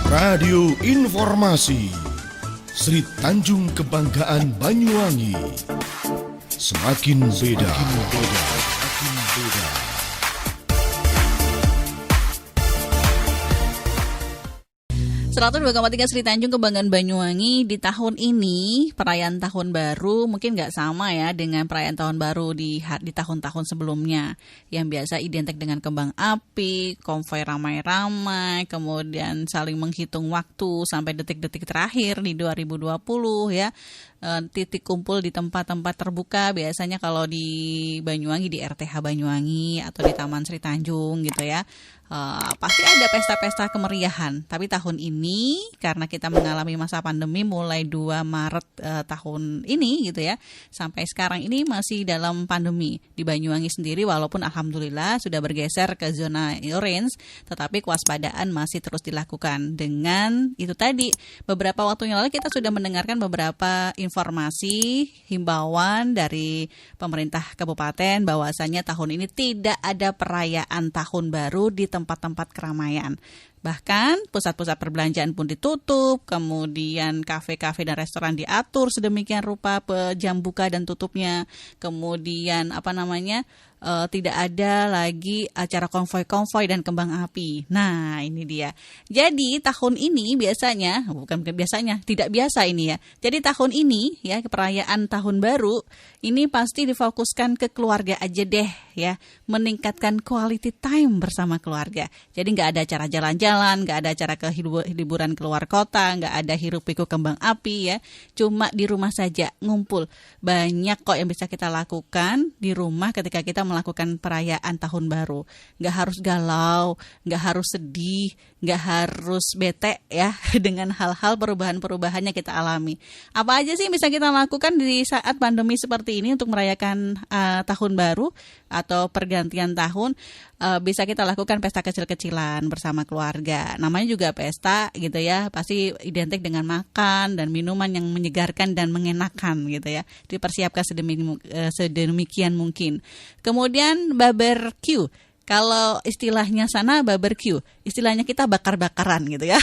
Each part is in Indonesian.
Radio Informasi Sri Tanjung Kebanggaan Banyuwangi. Semakin beda. 102,3 Sri Tanjung Kebanggaan Banyuwangi. Di tahun ini perayaan tahun baru mungkin nggak sama ya dengan perayaan tahun baru di tahun-tahun sebelumnya yang biasa identik dengan kembang api, konvoi ramai-ramai, kemudian saling menghitung waktu sampai detik-detik terakhir di 2020 ya. Titik kumpul di tempat-tempat terbuka biasanya kalau di Banyuwangi di RTH Banyuwangi atau di Taman Sri Tanjung gitu ya. Pasti ada pesta-pesta kemeriahan. Tapi tahun ini karena kita mengalami masa pandemi mulai 2 Maret tahun ini gitu ya, sampai sekarang ini masih dalam pandemi di Banyuwangi sendiri. Walaupun alhamdulillah sudah bergeser ke zona orange, tetapi kewaspadaan masih terus dilakukan. Dengan itu tadi, beberapa waktu yang lalu kita sudah mendengarkan beberapa informasi himbauan dari pemerintah kabupaten bahwasanya tahun ini tidak ada perayaan tahun baru di tempat-tempat keramaian. Bahkan pusat-pusat perbelanjaan pun ditutup, kemudian kafe-kafe dan restoran diatur sedemikian rupa jam buka dan tutupnya. Kemudian tidak ada lagi acara konvoi-konvoi dan kembang api. Nah, ini dia. Jadi tahun ini tidak biasa ini ya. Jadi tahun ini ya, perayaan tahun baru ini pasti difokuskan ke keluarga aja deh ya, meningkatkan quality time bersama keluarga. Jadi nggak ada acara jalan-jalan, nggak ada acara liburan keluar kota, nggak ada hiruk-pikuk kembang api ya. Cuma di rumah saja ngumpul. Banyak kok yang bisa kita lakukan di rumah ketika kita melakukan perayaan tahun baru. Nggak harus galau, nggak harus sedih, nggak harus bete ya dengan hal-hal perubahan-perubahannya kita alami. Apa aja sih yang bisa kita lakukan di saat pandemi seperti ini untuk merayakan tahun baru atau pergantian tahun? Bisa kita lakukan pesta kecil-kecilan bersama keluarga. Namanya juga pesta gitu ya, pasti identik dengan makan dan minuman yang menyegarkan dan mengenakan gitu ya. Dipersiapkan sedemikian mungkin. Kemudian barbecue. Kalau istilahnya sana barbecue, istilahnya kita bakar-bakaran gitu ya.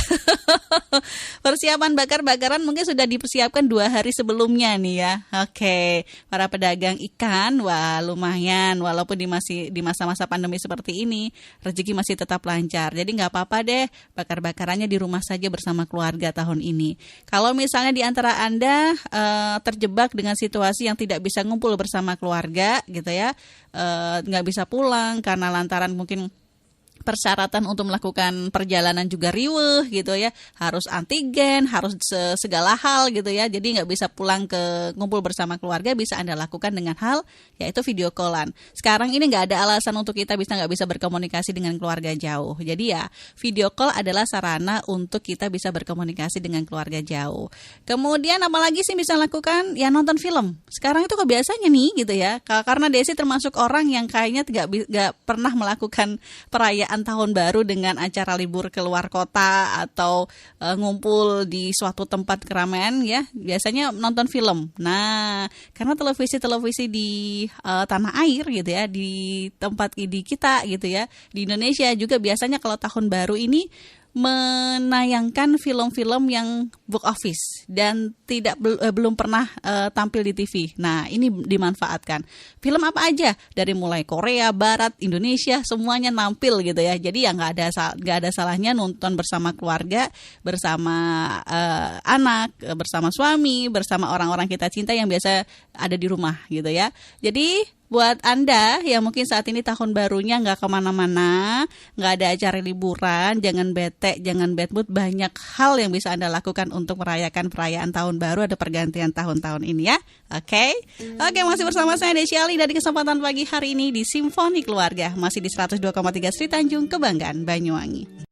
Persiapan bakar-bakaran mungkin sudah dipersiapkan 2 hari sebelumnya nih ya. Oke, para pedagang ikan, wah lumayan. Walaupun di masa-masa pandemi seperti ini, rezeki masih tetap lancar. Jadi nggak apa-apa deh, bakar-bakarannya di rumah saja bersama keluarga tahun ini. Kalau misalnya di antara Anda terjebak dengan situasi yang tidak bisa ngumpul bersama keluarga gitu ya, nggak bisa pulang karena lantaran mungkin persyaratan untuk melakukan perjalanan juga riweuh gitu ya, harus antigen, harus segala hal gitu ya, jadi nggak bisa pulang ke ngumpul bersama keluarga, bisa Anda lakukan dengan hal yaitu video callan. Sekarang ini nggak ada alasan untuk kita nggak bisa berkomunikasi dengan keluarga jauh, jadi ya video call adalah sarana untuk kita bisa berkomunikasi dengan keluarga jauh. Kemudian apalagi sih bisa lakukan? Ya nonton film. Sekarang itu kebiasaannya nih gitu ya, karena Desi termasuk orang yang kayaknya nggak pernah melakukan perayaan tahun baru dengan acara libur keluar kota atau ngumpul di suatu tempat keramaian ya, biasanya nonton film. Nah, karena televisi di tanah air gitu ya, di tempat di kita gitu ya, di Indonesia juga biasanya kalau tahun baru ini menayangkan film-film yang box office dan belum pernah tampil di TV. Nah, ini dimanfaatkan. Film apa aja dari mulai Korea, Barat, Indonesia semuanya nampil gitu ya. Jadi ya nggak ada salahnya nonton bersama keluarga, bersama anak, bersama suami, bersama orang-orang kita cinta yang biasa ada di rumah gitu ya. Jadi buat Anda yang mungkin saat ini tahun barunya nggak kemana-mana, nggak ada acara liburan, jangan bete, jangan bad mood. Banyak hal yang bisa Anda lakukan untuk merayakan perayaan tahun baru atau pergantian tahun-tahun ini ya. Oke, masih bersama saya Desi Ali dari kesempatan pagi hari ini di Simfoni Keluarga. Masih di 102,3 Sri Tanjung Kebanggaan Banyuwangi.